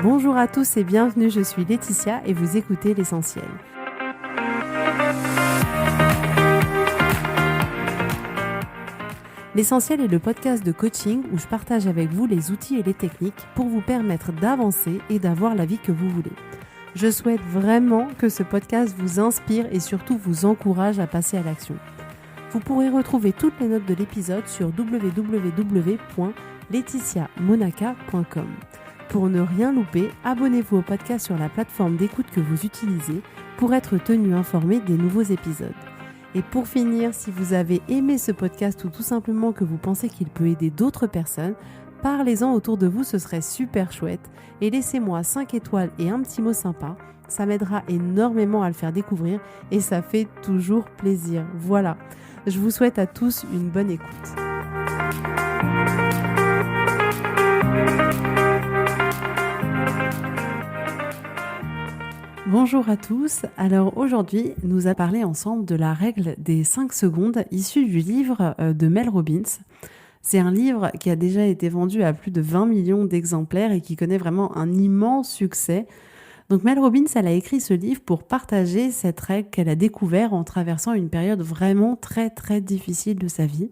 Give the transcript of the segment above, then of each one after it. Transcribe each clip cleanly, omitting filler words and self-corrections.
Bonjour à tous et bienvenue, je suis Laetitia et vous écoutez L'Essentiel. L'Essentiel est le podcast de coaching où je partage avec vous les outils et les techniques pour vous permettre d'avancer et d'avoir la vie que vous voulez. Je souhaite vraiment que ce podcast vous inspire et surtout vous encourage à passer à l'action. Vous pourrez retrouver toutes les notes de l'épisode sur www.laetitiamonaca.com. Pour ne rien louper, abonnez-vous au podcast sur la plateforme d'écoute que vous utilisez pour être tenu informé des nouveaux épisodes. Et pour finir, si vous avez aimé ce podcast ou tout simplement que vous pensez qu'il peut aider d'autres personnes, parlez-en autour de vous, ce serait super chouette. Et laissez-moi 5 étoiles et un petit mot sympa, ça m'aidera énormément à le faire découvrir et ça fait toujours plaisir. Voilà, je vous souhaite à tous une bonne écoute. Bonjour à tous, alors aujourd'hui nous allons parler ensemble de la règle des 5 secondes issue du livre de Mel Robbins. C'est un livre qui a déjà été vendu à plus de 20 millions d'exemplaires et qui connaît vraiment un immense succès. Donc Mel Robbins, elle a écrit ce livre pour partager cette règle qu'elle a découverte en traversant une période vraiment très très difficile de sa vie.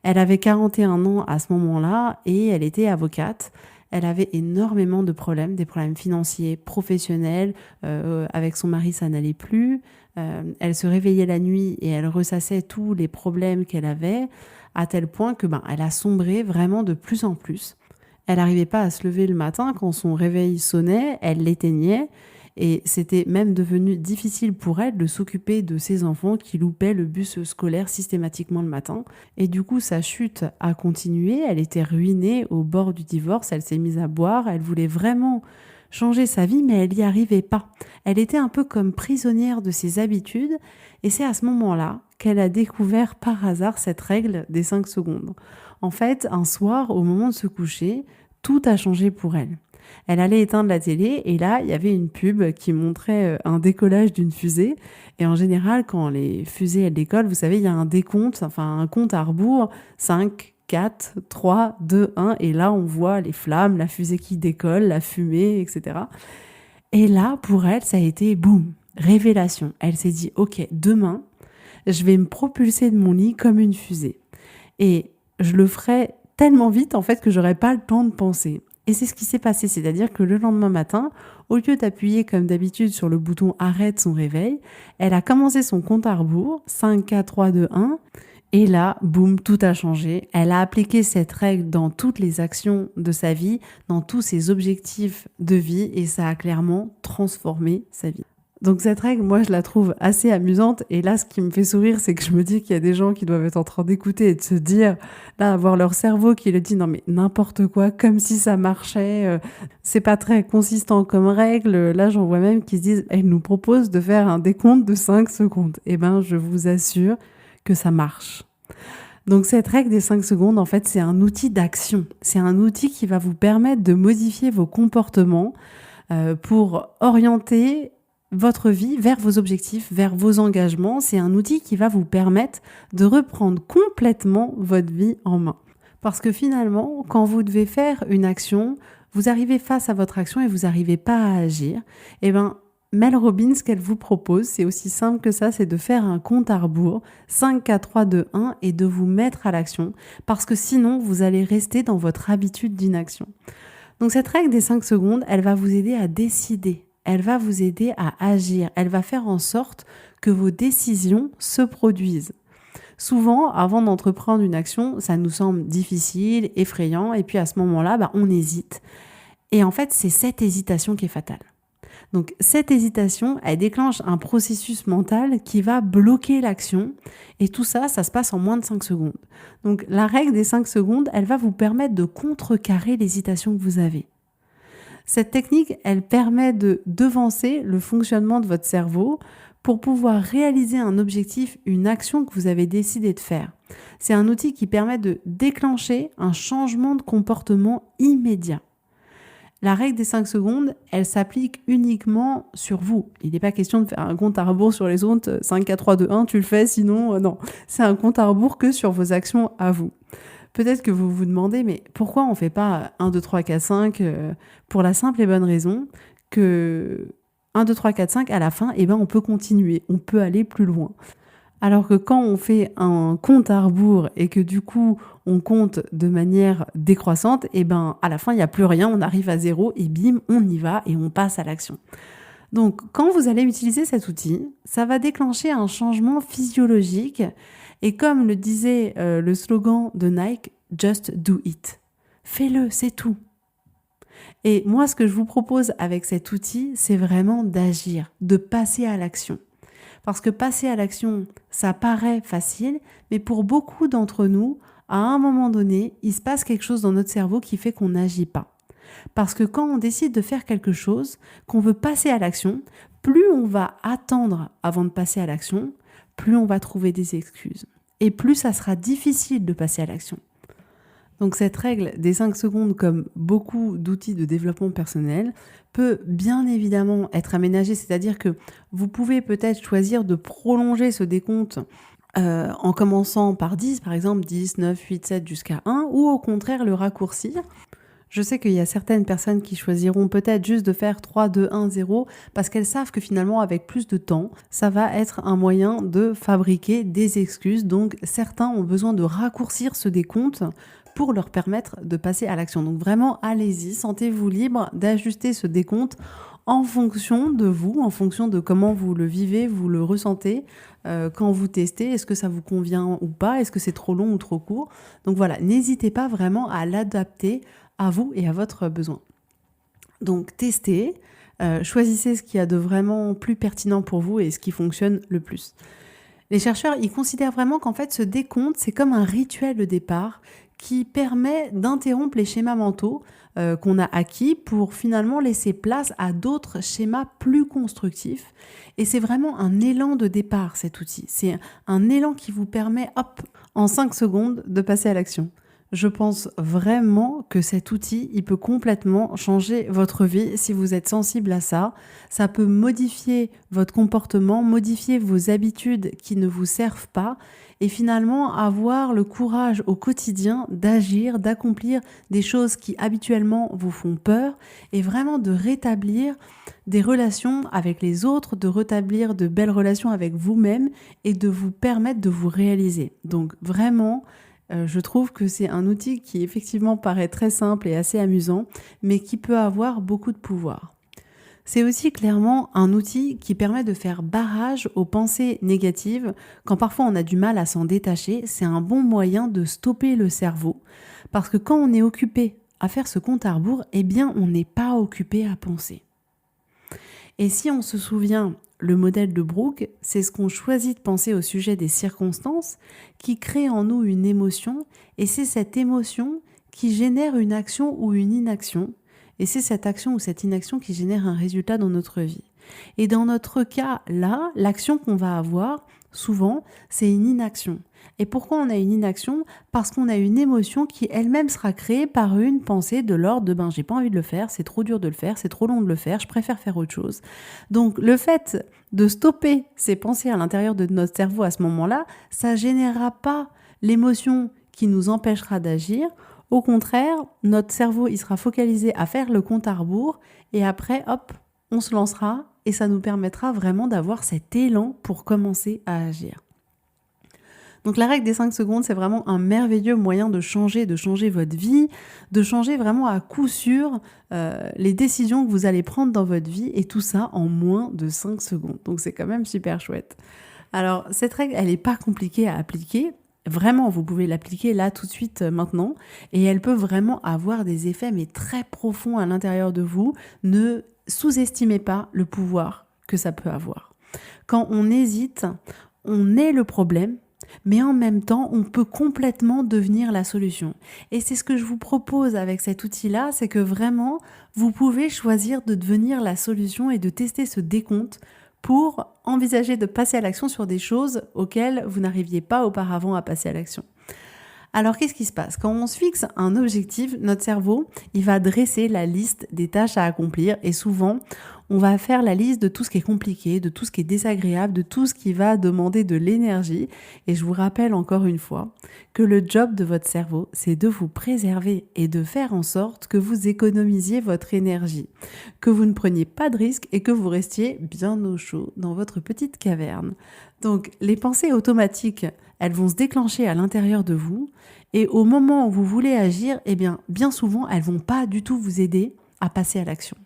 Elle avait 41 ans à ce moment-là et elle était avocate. Elle avait énormément de problèmes, des problèmes financiers, professionnels. Avec son mari, ça n'allait plus. Elle se réveillait la nuit et elle ressassait tous les problèmes qu'elle avait, à tel point que elle a sombré vraiment de plus en plus. Elle n'arrivait pas à se lever le matin quand son réveil sonnait, elle l'éteignait. Et c'était même devenu difficile pour elle de s'occuper de ses enfants qui loupaient le bus scolaire systématiquement le matin. Et du coup, sa chute a continué, elle était ruinée au bord du divorce, elle s'est mise à boire, elle voulait vraiment changer sa vie, mais elle n'y arrivait pas. Elle était un peu comme prisonnière de ses habitudes, et c'est à ce moment-là qu'elle a découvert par hasard cette règle des 5 secondes. En fait, un soir, au moment de se coucher, tout a changé pour elle. Elle allait éteindre la télé et là, il y avait une pub qui montrait un décollage d'une fusée. Et en général, quand les fusées elles décollent, vous savez, il y a un décompte, enfin un compte à rebours, 5, 4, 3, 2, 1. Et là, on voit les flammes, la fusée qui décolle, la fumée, etc. Et là, pour elle, ça a été boum, révélation. Elle s'est dit, ok, demain, je vais me propulser de mon lit comme une fusée. Et je le ferai tellement vite, en fait, que j'aurai pas le temps de penser. Et c'est ce qui s'est passé, c'est-à-dire que le lendemain matin, au lieu d'appuyer comme d'habitude sur le bouton « Arrête son réveil », elle a commencé son compte à rebours, 5, 4, 3, 2, 1, et là, boum, tout a changé. Elle a appliqué cette règle dans toutes les actions de sa vie, dans tous ses objectifs de vie, et ça a clairement transformé sa vie. Donc cette règle, moi, je la trouve assez amusante. Et là, ce qui me fait sourire, c'est que je me dis qu'il y a des gens qui doivent être en train d'écouter et de se dire, là, avoir leur cerveau qui le dit, non mais n'importe quoi, comme si ça marchait. C'est pas très consistant comme règle. Là, j'en vois même qui se disent, elle nous propose de faire un décompte de 5 secondes. Eh ben, je vous assure que ça marche. Donc cette règle des 5 secondes, en fait, c'est un outil d'action. C'est un outil qui va vous permettre de modifier vos comportements pour orienter votre vie vers vos objectifs, vers vos engagements. C'est un outil qui va vous permettre de reprendre complètement votre vie en main. Parce que finalement, quand vous devez faire une action, vous arrivez face à votre action et vous n'arrivez pas à agir, eh bien, Mel Robbins, ce qu'elle vous propose, c'est aussi simple que ça, c'est de faire un compte à rebours, 5, 4, 3, 2, 1, et de vous mettre à l'action. Parce que sinon, vous allez rester dans votre habitude d'inaction. Donc cette règle des 5 secondes, elle va vous aider à décider. Elle va vous aider à agir. Elle va faire en sorte que vos décisions se produisent. Souvent, avant d'entreprendre une action, ça nous semble difficile, effrayant, et puis à ce moment-là, on hésite. Et en fait, c'est cette hésitation qui est fatale. Donc cette hésitation, elle déclenche un processus mental qui va bloquer l'action, et tout ça, ça se passe en moins de 5 secondes. Donc la règle des 5 secondes, elle va vous permettre de contrecarrer l'hésitation que vous avez. Cette technique, elle permet de devancer le fonctionnement de votre cerveau pour pouvoir réaliser un objectif, une action que vous avez décidé de faire. C'est un outil qui permet de déclencher un changement de comportement immédiat. La règle des 5 secondes, elle s'applique uniquement sur vous. Il n'est pas question de faire un compte à rebours sur les autres, 5, 4, 3, 2, 1, tu le fais, sinon non. C'est un compte à rebours que sur vos actions à vous. Peut-être que vous vous demandez, mais pourquoi on ne fait pas 1, 2, 3, 4, 5 pour la simple et bonne raison que 1, 2, 3, 4, 5, à la fin, eh ben, on peut continuer, on peut aller plus loin. Alors que quand on fait un compte à rebours et que du coup, on compte de manière décroissante, eh ben, à la fin, il n'y a plus rien, on arrive à zéro et bim, on y va et on passe à l'action. Donc, quand vous allez utiliser cet outil, ça va déclencher un changement physiologique. Et comme le disait le slogan de Nike, Just do it. Fais-le, c'est tout. Et moi, ce que je vous propose avec cet outil, c'est vraiment d'agir, de passer à l'action. Parce que passer à l'action, ça paraît facile, mais pour beaucoup d'entre nous, à un moment donné, il se passe quelque chose dans notre cerveau qui fait qu'on n'agit pas. Parce que quand on décide de faire quelque chose, qu'on veut passer à l'action, plus on va attendre avant de passer à l'action, plus on va trouver des excuses. Et plus ça sera difficile de passer à l'action. Donc cette règle des 5 secondes, comme beaucoup d'outils de développement personnel, peut bien évidemment être aménagée. C'est-à-dire que vous pouvez peut-être choisir de prolonger ce décompte en commençant par 10, par exemple 10, 9, 8, 7 jusqu'à 1, ou au contraire le raccourcir. Je sais qu'il y a certaines personnes qui choisiront peut-être juste de faire 3, 2, 1, 0 parce qu'elles savent que finalement avec plus de temps, ça va être un moyen de fabriquer des excuses. Donc certains ont besoin de raccourcir ce décompte pour leur permettre de passer à l'action. Donc vraiment, allez-y, sentez-vous libre d'ajuster ce décompte en fonction de vous, en fonction de comment vous le vivez, vous le ressentez quand vous testez. Est-ce que ça vous convient ou pas? Est-ce que c'est trop long ou trop court? Donc voilà, n'hésitez pas vraiment à l'adapter à vous et à votre besoin. Donc testez, choisissez ce qu'il y a de vraiment plus pertinent pour vous et ce qui fonctionne le plus. Les chercheurs, ils considèrent vraiment qu'en fait ce décompte, c'est comme un rituel de départ qui permet d'interrompre les schémas mentaux qu'on a acquis pour finalement laisser place à d'autres schémas plus constructifs. Et c'est vraiment un élan de départ, cet outil. C'est un élan qui vous permet, hop, en 5 secondes, de passer à l'action. Je pense vraiment que cet outil, il peut complètement changer votre vie si vous êtes sensible à ça. Ça peut modifier votre comportement, modifier vos habitudes qui ne vous servent pas et finalement avoir le courage au quotidien d'agir, d'accomplir des choses qui habituellement vous font peur et vraiment de rétablir des relations avec les autres, de rétablir de belles relations avec vous-même et de vous permettre de vous réaliser. Donc vraiment, je trouve que c'est un outil qui effectivement paraît très simple et assez amusant, mais qui peut avoir beaucoup de pouvoir. C'est aussi clairement un outil qui permet de faire barrage aux pensées négatives. Quand parfois on a du mal à s'en détacher, c'est un bon moyen de stopper le cerveau. Parce que quand on est occupé à faire ce compte à rebours, eh bien on n'est pas occupé à penser. Et si on se souvient, le modèle de Brooke, c'est ce qu'on choisit de penser au sujet des circonstances qui crée en nous une émotion, et c'est cette émotion qui génère une action ou une inaction, et c'est cette action ou cette inaction qui génère un résultat dans notre vie. Et dans notre cas, là, l'action qu'on va avoir, souvent, c'est une inaction. Et pourquoi on a une inaction? Parce qu'on a une émotion qui elle-même sera créée par une pensée de l'ordre de j'ai pas envie de le faire, c'est trop dur de le faire, c'est trop long de le faire, je préfère faire autre chose. Donc le fait de stopper ces pensées à l'intérieur de notre cerveau à ce moment-là, ça générera pas l'émotion qui nous empêchera d'agir. Au contraire, notre cerveau il sera focalisé à faire le compte à rebours et après, hop, on se lancera et ça nous permettra vraiment d'avoir cet élan pour commencer à agir. Donc la règle des 5 secondes, c'est vraiment un merveilleux moyen de changer votre vie, de changer vraiment à coup sûr les décisions que vous allez prendre dans votre vie et tout ça en moins de 5 secondes. Donc c'est quand même super chouette. Alors cette règle, elle n'est pas compliquée à appliquer. Vraiment, vous pouvez l'appliquer là tout de suite maintenant et elle peut vraiment avoir des effets mais très profonds à l'intérieur de vous. Ne sous-estimez pas le pouvoir que ça peut avoir. Quand on hésite, on est le problème, mais en même temps, on peut complètement devenir la solution. Et c'est ce que je vous propose avec cet outil-là, c'est que vraiment, vous pouvez choisir de devenir la solution et de tester ce décompte pour envisager de passer à l'action sur des choses auxquelles vous n'arriviez pas auparavant à passer à l'action. Alors, qu'est-ce qui se passe? Quand on se fixe un objectif, notre cerveau, il va dresser la liste des tâches à accomplir et souvent, on va faire la liste de tout ce qui est compliqué, de tout ce qui est désagréable, de tout ce qui va demander de l'énergie. Et je vous rappelle encore une fois que le job de votre cerveau, c'est de vous préserver et de faire en sorte que vous économisiez votre énergie, que vous ne preniez pas de risques et que vous restiez bien au chaud dans votre petite caverne. Donc, les pensées automatiques, elles vont se déclencher à l'intérieur de vous et au moment où vous voulez agir, eh bien souvent, elles vont pas du tout vous aider à passer à l'action.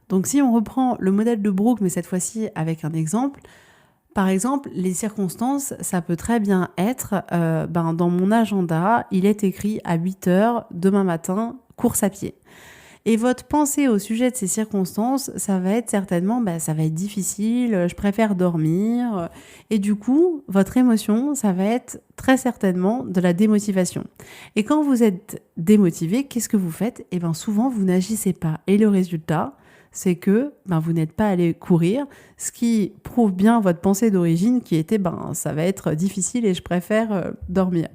Donc si on reprend le modèle de Brooke, mais cette fois-ci avec un exemple, par exemple, les circonstances, ça peut très bien être, dans mon agenda, il est écrit à 8 heures, demain matin, course à pied. Et votre pensée au sujet de ces circonstances, ça va être certainement, ça va être difficile, je préfère dormir. Et du coup, votre émotion, ça va être très certainement de la démotivation. Et quand vous êtes démotivé, qu'est-ce que vous faites ? Eh bien, souvent, vous n'agissez pas. Et le résultat, c'est que vous n'êtes pas allé courir, ce qui prouve bien votre pensée d'origine qui était, ça va être difficile et je préfère dormir.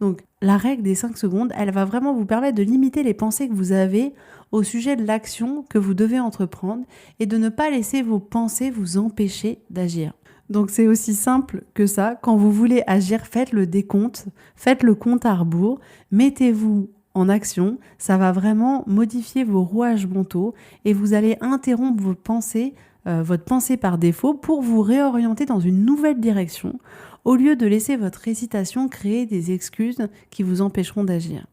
Donc, la règle des 5 secondes, elle va vraiment vous permettre de limiter les pensées que vous avez au sujet de l'action que vous devez entreprendre et de ne pas laisser vos pensées vous empêcher d'agir. Donc, c'est aussi simple que ça. Quand vous voulez agir, faites le décompte, faites le compte à rebours, mettez-vous en action. Ça va vraiment modifier vos rouages mentaux et vous allez interrompre votre pensée par défaut pour vous réorienter dans une nouvelle direction au lieu de laisser votre hésitation créer des excuses qui vous empêcheront d'agir.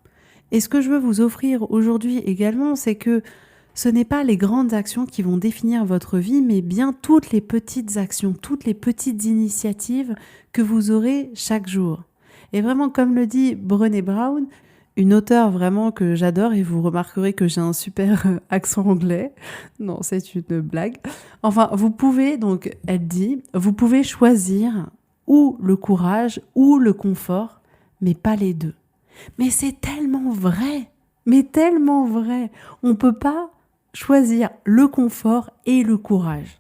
Et ce que je veux vous offrir aujourd'hui également, c'est que ce n'est pas les grandes actions qui vont définir votre vie, mais bien toutes les petites actions, toutes les petites initiatives que vous aurez chaque jour. Et vraiment, comme le dit Brené Brown, une auteure vraiment que j'adore, et vous remarquerez que j'ai un super accent anglais. Non, c'est une blague. Enfin, elle dit, vous pouvez choisir ou le courage ou le confort, mais pas les deux. Mais c'est tellement vrai, On ne peut pas choisir le confort et le courage.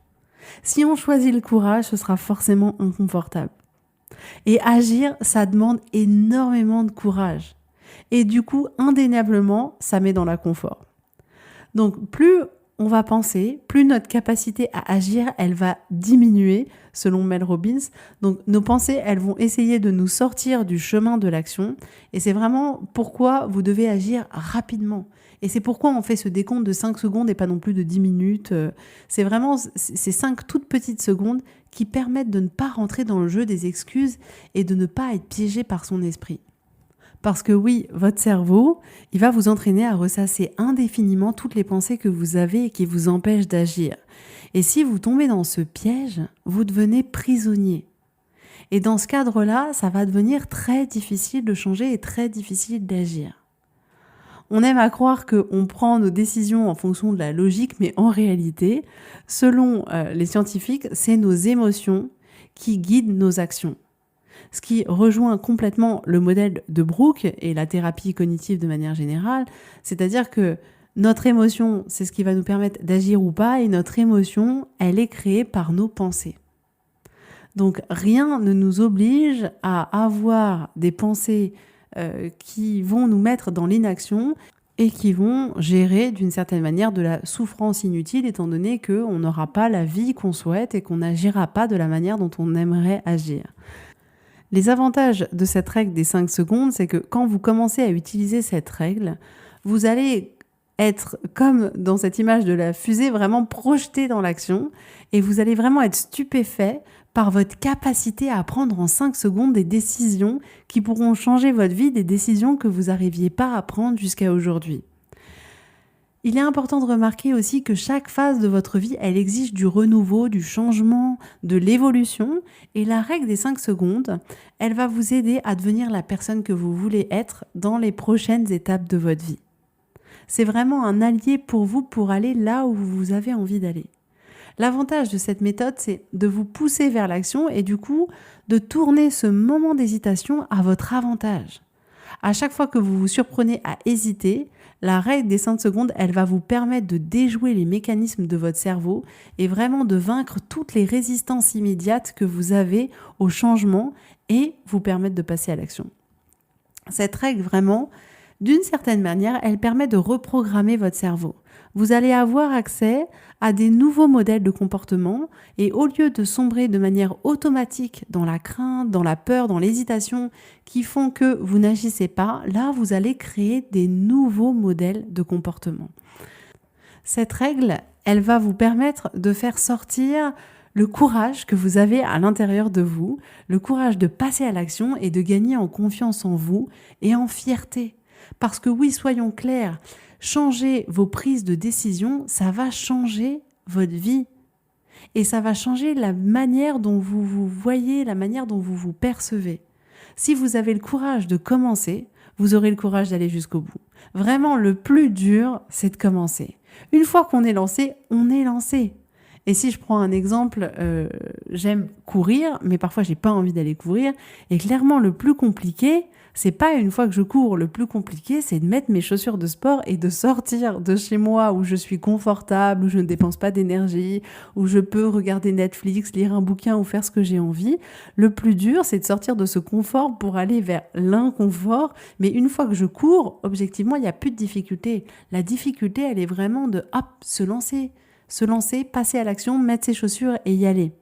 Si on choisit le courage, ce sera forcément inconfortable. Et agir, ça demande énormément de courage. Et du coup, indéniablement, ça met dans l'inconfort. Donc, plus on va penser, plus notre capacité à agir, elle va diminuer, selon Mel Robbins. Donc, nos pensées, elles vont essayer de nous sortir du chemin de l'action. Et c'est vraiment pourquoi vous devez agir rapidement. Et c'est pourquoi on fait ce décompte de 5 secondes et pas non plus de 10 minutes. C'est vraiment ces 5 toutes petites secondes qui permettent de ne pas rentrer dans le jeu des excuses et de ne pas être piégé par son esprit. Parce que oui, votre cerveau, il va vous entraîner à ressasser indéfiniment toutes les pensées que vous avez et qui vous empêchent d'agir. Et si vous tombez dans ce piège, vous devenez prisonnier. Et dans ce cadre-là, ça va devenir très difficile de changer et très difficile d'agir. On aime à croire qu'on prend nos décisions en fonction de la logique, mais en réalité, selon les scientifiques, c'est nos émotions qui guident nos actions. Ce qui rejoint complètement le modèle de Brooke et la thérapie cognitive de manière générale, c'est-à-dire que notre émotion, c'est ce qui va nous permettre d'agir ou pas, et notre émotion, elle est créée par nos pensées. Donc rien ne nous oblige à avoir des pensées qui vont nous mettre dans l'inaction et qui vont gérer d'une certaine manière de la souffrance inutile, étant donné qu'on n'aura pas la vie qu'on souhaite et qu'on n'agira pas de la manière dont on aimerait agir. Les avantages de cette règle des 5 secondes, c'est que quand vous commencez à utiliser cette règle, vous allez être comme dans cette image de la fusée, vraiment projeté dans l'action, et vous allez vraiment être stupéfait par votre capacité à prendre en 5 secondes des décisions qui pourront changer votre vie, des décisions que vous n'arriviez pas à prendre jusqu'à aujourd'hui. Il est important de remarquer aussi que chaque phase de votre vie, elle exige du renouveau, du changement, de l'évolution. Et la règle des 5 secondes, elle va vous aider à devenir la personne que vous voulez être dans les prochaines étapes de votre vie. C'est vraiment un allié pour vous pour aller là où vous avez envie d'aller. L'avantage de cette méthode, c'est de vous pousser vers l'action et du coup, de tourner ce moment d'hésitation à votre avantage. À chaque fois que vous vous surprenez à hésiter, la règle des 5 secondes, elle va vous permettre de déjouer les mécanismes de votre cerveau et vraiment de vaincre toutes les résistances immédiates que vous avez au changement et vous permettre de passer à l'action. Cette règle vraiment D'une certaine manière, elle permet de reprogrammer votre cerveau. Vous allez avoir accès à des nouveaux modèles de comportement et au lieu de sombrer de manière automatique dans la crainte, dans la peur, dans l'hésitation qui font que vous n'agissez pas, là, vous allez créer des nouveaux modèles de comportement. Cette règle, elle va vous permettre de faire sortir le courage que vous avez à l'intérieur de vous, le courage de passer à l'action et de gagner en confiance en vous et en fierté. Parce que oui, soyons clairs, changer vos prises de décision, ça va changer votre vie. Et ça va changer la manière dont vous vous voyez, la manière dont vous vous percevez. Si vous avez le courage de commencer, vous aurez le courage d'aller jusqu'au bout. Vraiment, le plus dur, c'est de commencer. Une fois qu'on est lancé, on est lancé. Et si je prends un exemple, j'aime courir, mais parfois j'ai pas envie d'aller courir. Et clairement, le plus compliqué, c'est pas une fois que je cours. Le plus compliqué, c'est de mettre mes chaussures de sport et de sortir de chez moi où je suis confortable, où je ne dépense pas d'énergie, où je peux regarder Netflix, lire un bouquin ou faire ce que j'ai envie. Le plus dur, c'est de sortir de ce confort pour aller vers l'inconfort. Mais une fois que je cours, objectivement, il n'y a plus de difficulté. La difficulté, elle est vraiment de hop, se lancer, passer à l'action, mettre ses chaussures et y aller.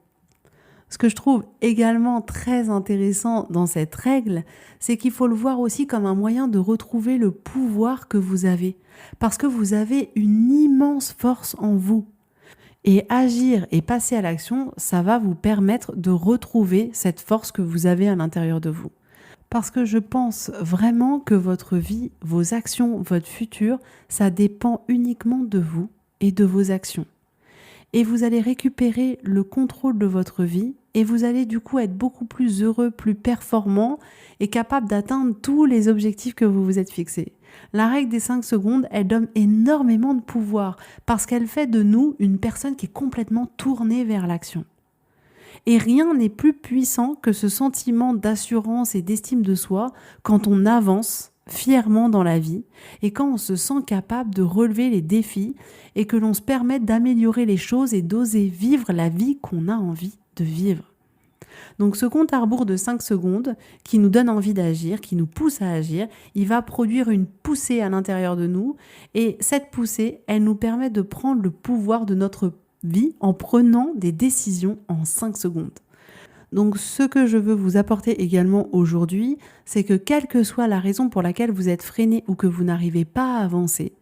Ce que je trouve également très intéressant dans cette règle, c'est qu'il faut le voir aussi comme un moyen de retrouver le pouvoir que vous avez. Parce que vous avez une immense force en vous. Et agir et passer à l'action, ça va vous permettre de retrouver cette force que vous avez à l'intérieur de vous. Parce que je pense vraiment que votre vie, vos actions, votre futur, ça dépend uniquement de vous et de vos actions. Et vous allez récupérer le contrôle de votre vie et vous allez du coup être beaucoup plus heureux, plus performant et capable d'atteindre tous les objectifs que vous vous êtes fixés. La règle des 5 secondes, elle donne énormément de pouvoir parce qu'elle fait de nous une personne qui est complètement tournée vers l'action. Et rien n'est plus puissant que ce sentiment d'assurance et d'estime de soi quand on avance fièrement dans la vie et quand on se sent capable de relever les défis et que l'on se permet d'améliorer les choses et d'oser vivre la vie qu'on a envie de vivre. Donc ce compte à rebours de 5 secondes qui nous donne envie d'agir, qui nous pousse à agir, il va produire une poussée à l'intérieur de nous et cette poussée, elle nous permet de prendre le pouvoir de notre vie en prenant des décisions en 5 secondes. Donc ce que je veux vous apporter également aujourd'hui, c'est que quelle que soit la raison pour laquelle vous êtes freiné ou que vous n'arrivez pas à avancer,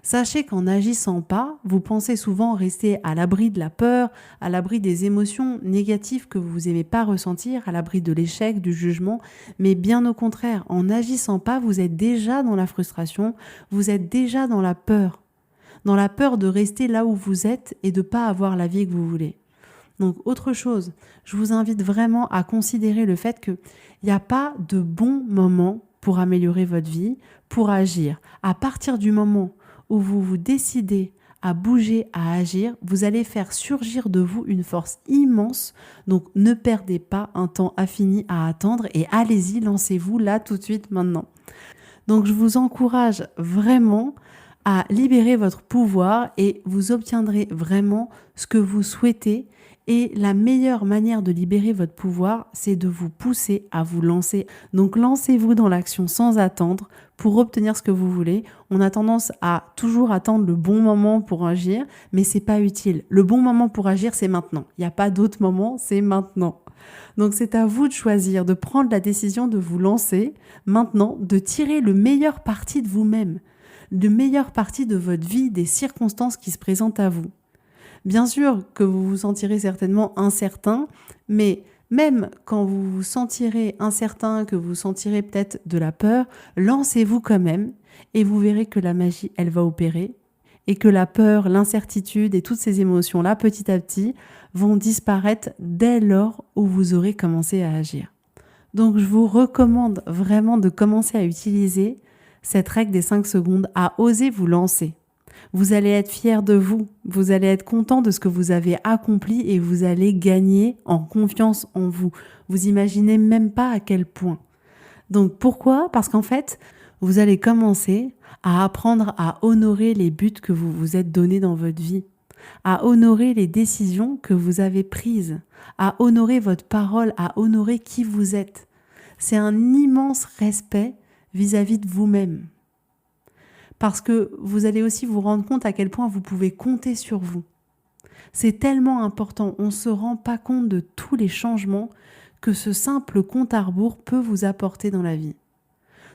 sachez qu'en n'agissant pas, vous pensez souvent rester à l'abri de la peur, à l'abri des émotions négatives que vous n'aimez pas ressentir, à l'abri de l'échec, du jugement, mais bien au contraire, en n'agissant pas, vous êtes déjà dans la frustration, vous êtes déjà dans la peur de rester là où vous êtes et de ne pas avoir la vie que vous voulez. Donc autre chose, je vous invite vraiment à considérer le fait qu'il n'y a pas de bon moment pour améliorer votre vie, pour agir. À partir du moment où vous vous décidez à bouger, à agir, vous allez faire surgir de vous une force immense. Donc ne perdez pas un temps infini à attendre et allez-y, lancez-vous là tout de suite maintenant. Donc je vous encourage vraiment à libérer votre pouvoir et vous obtiendrez vraiment ce que vous souhaitez. Et la meilleure manière de libérer votre pouvoir, c'est de vous pousser à vous lancer. Donc lancez-vous dans l'action sans attendre pour obtenir ce que vous voulez. On a tendance à toujours attendre le bon moment pour agir, mais c'est pas utile. Le bon moment pour agir, c'est maintenant. Il n'y a pas d'autre moment, c'est maintenant. Donc c'est à vous de choisir, de prendre la décision de vous lancer maintenant, de tirer le meilleur parti de vous-même, le meilleur parti de votre vie, des circonstances qui se présentent à vous. Bien sûr que vous vous sentirez certainement incertain, mais même quand vous vous sentirez incertain, que vous sentirez peut-être de la peur, lancez-vous quand même et vous verrez que la magie, elle va opérer et que la peur, l'incertitude et toutes ces émotions-là, petit à petit, vont disparaître dès lors où vous aurez commencé à agir. Donc je vous recommande vraiment de commencer à utiliser cette règle des 5 secondes, à oser vous lancer. Vous allez être fier de vous, vous allez être content de ce que vous avez accompli et vous allez gagner en confiance en vous. Vous imaginez même pas à quel point. Donc pourquoi ? Parce qu'en fait, vous allez commencer à apprendre à honorer les buts que vous vous êtes donnés dans votre vie, à honorer les décisions que vous avez prises, à honorer votre parole, à honorer qui vous êtes. C'est un immense respect vis-à-vis de vous-même. parce que vous allez aussi vous rendre compte à quel point vous pouvez compter sur vous. C'est tellement important, on ne se rend pas compte de tous les changements que ce simple compte à rebours peut vous apporter dans la vie.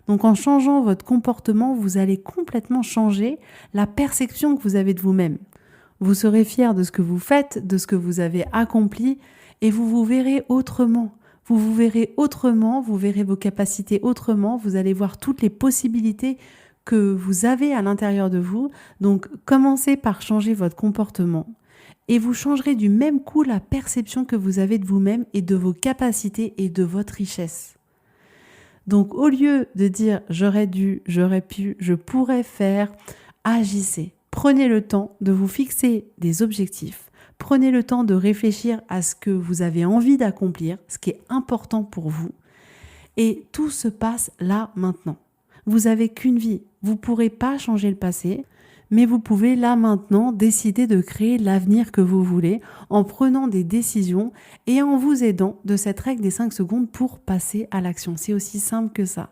Donc en changeant votre comportement, vous allez complètement changer la perception que vous avez de vous-même. Vous serez fier de ce que vous faites, de ce que vous avez accompli, et vous vous verrez autrement. Vous vous verrez autrement, vous verrez vos capacités autrement, vous allez voir toutes les possibilités que vous avez à l'intérieur de vous. Donc commencez par changer votre comportement. Et vous changerez du même coup la perception que vous avez de vous-même et de vos capacités et de votre richesse. Donc au lieu de dire j'aurais dû, j'aurais pu, je pourrais faire, agissez. Prenez le temps de vous fixer des objectifs. Prenez le temps de réfléchir à ce que vous avez envie d'accomplir, ce qui est important pour vous. Et tout se passe là maintenant. Vous n'avez qu'une vie. Vous ne pourrez pas changer le passé, mais vous pouvez là maintenant décider de créer l'avenir que vous voulez en prenant des décisions et en vous aidant de cette règle des 5 secondes pour passer à l'action. C'est aussi simple que ça.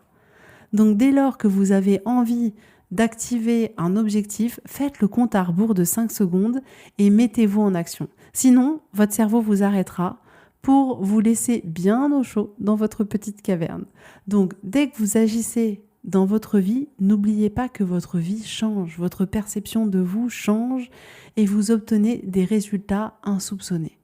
Donc dès lors que vous avez envie d'activer un objectif, faites le compte à rebours de 5 secondes et mettez-vous en action. Sinon, votre cerveau vous arrêtera pour vous laisser bien au chaud dans votre petite caverne. Donc dès que vous agissez dans votre vie, n'oubliez pas que votre vie change, votre perception de vous change et vous obtenez des résultats insoupçonnés.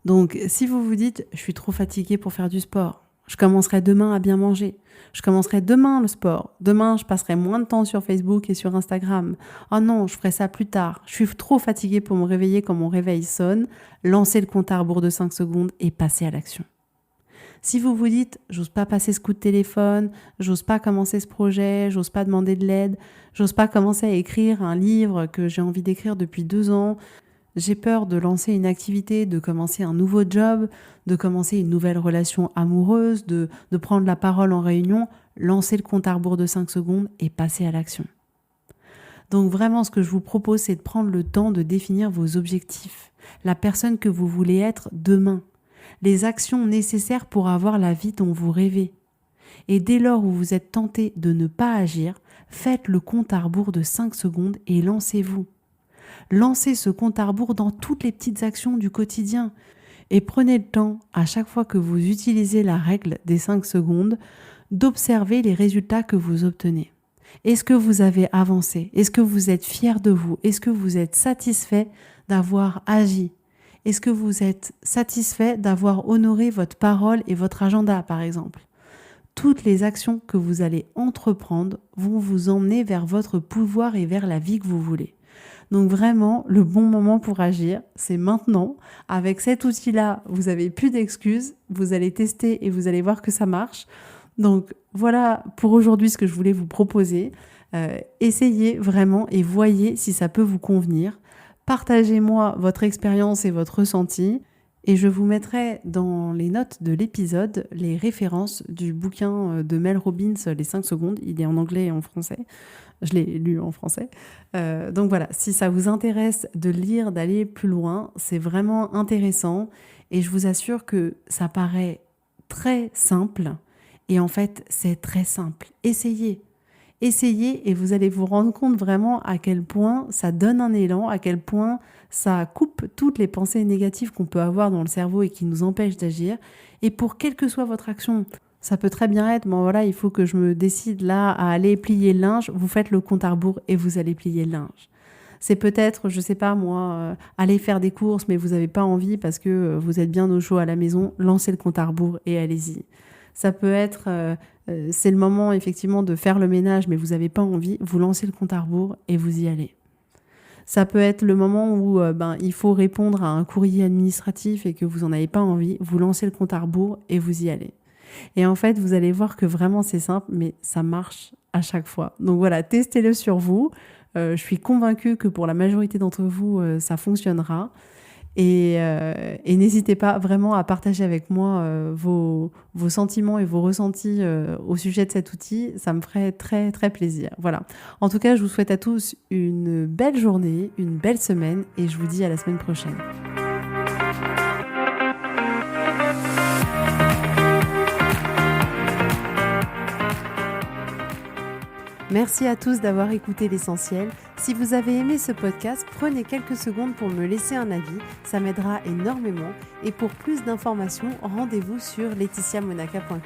Donc, si vous vous dites « je suis trop fatiguée pour faire du sport », je commencerai demain à bien manger, je commencerai demain le sport, demain je passerai moins de temps sur Facebook et sur Instagram, oh non, je ferai ça plus tard, je suis trop fatiguée pour me réveiller quand mon réveil sonne, lancez le compte à rebours de 5 secondes et passez à l'action. Si vous vous dites, j'ose pas passer ce coup de téléphone, j'ose pas commencer ce projet, j'ose pas demander de l'aide, j'ose pas commencer à écrire un livre que j'ai envie d'écrire depuis 2 ans, j'ai peur de lancer une activité, de commencer un nouveau job, de commencer une nouvelle relation amoureuse, de prendre la parole en réunion, lancez le compte à rebours de 5 secondes et passez à l'action. Donc vraiment, ce que je vous propose, c'est de prendre le temps de définir vos objectifs, la personne que vous voulez être demain, les actions nécessaires pour avoir la vie dont vous rêvez. Et dès lors où vous êtes tenté de ne pas agir, faites le compte à rebours de 5 secondes et lancez-vous. Lancez ce compte à rebours dans toutes les petites actions du quotidien et prenez le temps, à chaque fois que vous utilisez la règle des 5 secondes, d'observer les résultats que vous obtenez. Est-ce que vous avez avancé? Est-ce que vous êtes fier de vous? Est-ce que vous êtes satisfait d'avoir agi? Est-ce que vous êtes satisfait d'avoir honoré votre parole et votre agenda, par exemple? Toutes les actions que vous allez entreprendre vont vous emmener vers votre pouvoir et vers la vie que vous voulez. Donc vraiment, le bon moment pour agir, c'est maintenant. Avec cet outil-là, vous n'avez plus d'excuses. Vous allez tester et vous allez voir que ça marche. Donc voilà pour aujourd'hui ce que je voulais vous proposer. Essayez vraiment et voyez si ça peut vous convenir. Partagez-moi votre expérience et votre ressenti. Et je vous mettrai dans les notes de l'épisode les références du bouquin de Mel Robbins, Les 5 secondes. Il est en anglais et en français. Je l'ai lu en français. Donc voilà, si ça vous intéresse de lire, d'aller plus loin, c'est vraiment intéressant. Et je vous assure que ça paraît très simple. Et en fait, c'est très simple. Essayez. Essayez et vous allez vous rendre compte vraiment à quel point ça donne un élan, à quel point ça coupe toutes les pensées négatives qu'on peut avoir dans le cerveau et qui nous empêchent d'agir. Et pour quelle que soit votre action, ça peut très bien être, bon voilà, il faut que je me décide là à aller plier le linge, vous faites le compte à rebours et vous allez plier le linge. C'est peut-être, je sais pas moi, aller faire des courses mais vous n'avez pas envie parce que vous êtes bien au chaud à la maison, lancez le compte à rebours et allez-y. Ça peut être, c'est le moment effectivement de faire le ménage mais vous n'avez pas envie, vous lancez le compte à rebours et vous y allez. Ça peut être le moment où il faut répondre à un courrier administratif et que vous n'en avez pas envie, vous lancez le compte à rebours et vous y allez. Et en fait, vous allez voir que vraiment c'est simple, mais ça marche à chaque fois. Donc voilà, testez-le sur vous. Je suis convaincue que pour la majorité d'entre vous, ça fonctionnera. Et n'hésitez pas vraiment à partager avec moi vos sentiments et vos ressentis au sujet de cet outil. Ça me ferait très, très plaisir. Voilà. En tout cas, je vous souhaite à tous une belle journée, une belle semaine et je vous dis à la semaine prochaine. Merci à tous d'avoir écouté l'essentiel. Si vous avez aimé ce podcast, prenez quelques secondes pour me laisser un avis, ça m'aidera énormément. Et pour plus d'informations, rendez-vous sur laetitiamonaca.com.